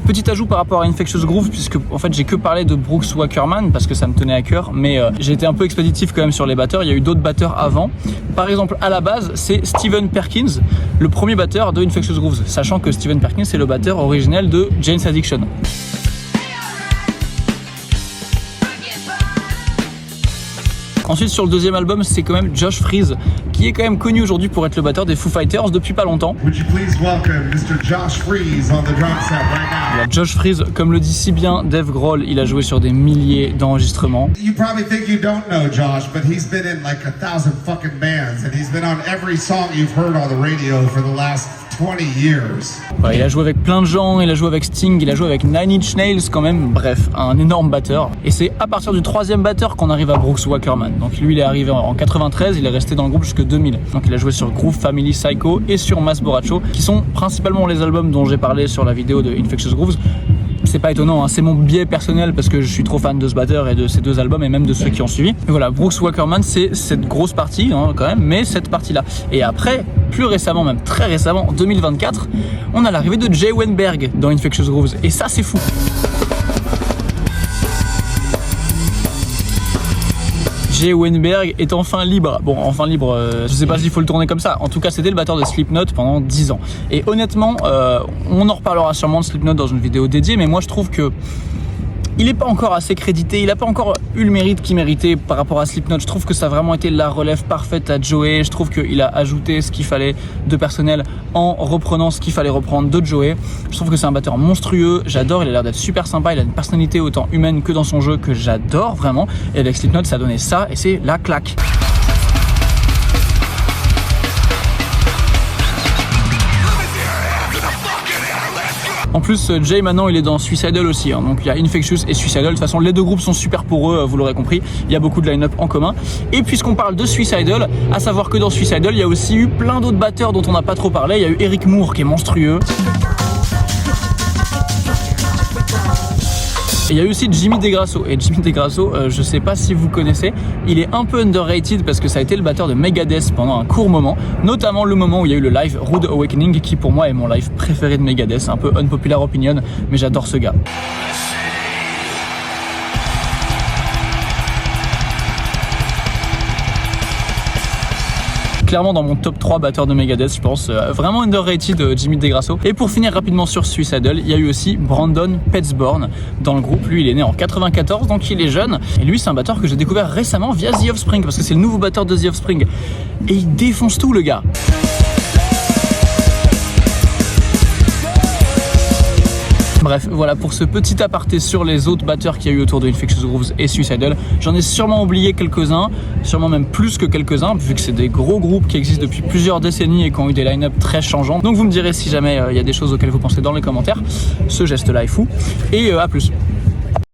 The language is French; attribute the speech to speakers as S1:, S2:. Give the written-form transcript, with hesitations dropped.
S1: Petit ajout par rapport à Infectious Groove, puisque en fait j'ai que parlé de Brooks Wackerman parce que ça me tenait à cœur, mais j'ai été un peu expéditif quand même sur les batteurs. Il y a eu d'autres batteurs avant. Par exemple, à la base, c'est Steven Perkins, le premier batteur de Infectious Grooves, sachant que Steven Perkins est le batteur originel de Jane's Addiction. Ensuite, sur le deuxième album, c'est quand même Josh Freese, qui est quand même connu aujourd'hui pour être le batteur des Foo Fighters depuis pas longtemps.
S2: Would you please welcome Mr. Josh Freese on the drum set right now?
S1: Alors, Josh Freese, comme le dit si bien Dave Grohl, il a joué sur des milliers d'enregistrements.
S2: You probably think you don't know Josh, but he's been in like 1,000 fucking bands, and he's been on every song you've heard on the radio for the last 20 years.
S1: Ouais, il a joué avec plein de gens, il a joué avec Sting, il a joué avec Nine Inch Nails quand même, bref, un énorme batteur. Et c'est à partir du troisième batteur qu'on arrive à Brooks Wackerman. Donc lui, il est arrivé en 93, il est resté dans le groupe jusque 2000. Donc il a joué sur Groove Family Psycho et sur Mass Borracho, qui sont principalement les albums dont j'ai parlé sur la vidéo de Infectious Grooves. C'est pas étonnant, hein, c'est mon biais personnel parce que je suis trop fan de ce batteur et de ces deux albums et même de ceux qui ont suivi. Et voilà, Brooks Wackerman, c'est cette grosse partie hein, quand même, mais cette partie-là. Et après, plus récemment, même très récemment, en 2024, on a l'arrivée de Jay Weinberg dans Infectious Grooves. Et ça, c'est fou. Jay Weinberg est enfin libre. Bon, enfin libre, je sais pas s'il faut le tourner comme ça. En tout cas, c'était le batteur de Slipknot pendant 10 ans. Et honnêtement, on en reparlera sûrement de Slipknot dans une vidéo dédiée, mais moi je trouve que il n'est pas encore assez crédité, il n'a pas encore eu le mérite qu'il méritait par rapport à Slipknot. Je trouve que ça a vraiment été la relève parfaite à Joey. Je trouve qu'il a ajouté ce qu'il fallait de personnel en reprenant ce qu'il fallait reprendre de Joey. Je trouve que c'est un batteur monstrueux, j'adore, il a l'air d'être super sympa, il a une personnalité autant humaine que dans son jeu que j'adore vraiment. Et avec Slipknot, ça a donné ça et c'est la claque. En plus, Jay maintenant il est dans Suicidal aussi, hein. Donc il y a Infectious et Suicidal. De toute façon, les deux groupes sont super pour eux, vous l'aurez compris. Il y a beaucoup de line-up en commun. Et puisqu'on parle de Suicidal, à savoir que dans Suicidal, il y a aussi eu plein d'autres batteurs dont on n'a pas trop parlé. Il y a eu Eric Moore qui est monstrueux. Et il y a eu aussi Jimmy DeGrasso. Et Jimmy DeGrasso, je sais pas si vous connaissez, il est un peu underrated parce que ça a été le batteur de Megadeth pendant un court moment, notamment le moment où il y a eu le live Rude Awakening qui pour moi est mon live préféré de Megadeth, un peu unpopular opinion, mais j'adore ce gars. Clairement dans mon top 3 batteurs de Megadeth, je pense, vraiment underrated Jimmy DeGrasso. Et pour finir rapidement sur Suicidal, il y a eu aussi Brandon Petzborn dans le groupe. Lui, il est né en 94, donc il est jeune. Et lui, c'est un batteur que j'ai découvert récemment via The Offspring, parce que c'est le nouveau batteur de The Offspring. Et il défonce tout, le gars. Bref, voilà pour ce petit aparté sur les autres batteurs qu'il y a eu autour de Infectious Grooves et Suicidal. J'en ai sûrement oublié quelques-uns, sûrement même plus que quelques-uns, vu que c'est des gros groupes qui existent depuis plusieurs décennies et qui ont eu des line-up très changeants. Donc vous me direz si jamais il y a des choses auxquelles vous pensez dans les commentaires. Ce geste-là est fou. Et à plus.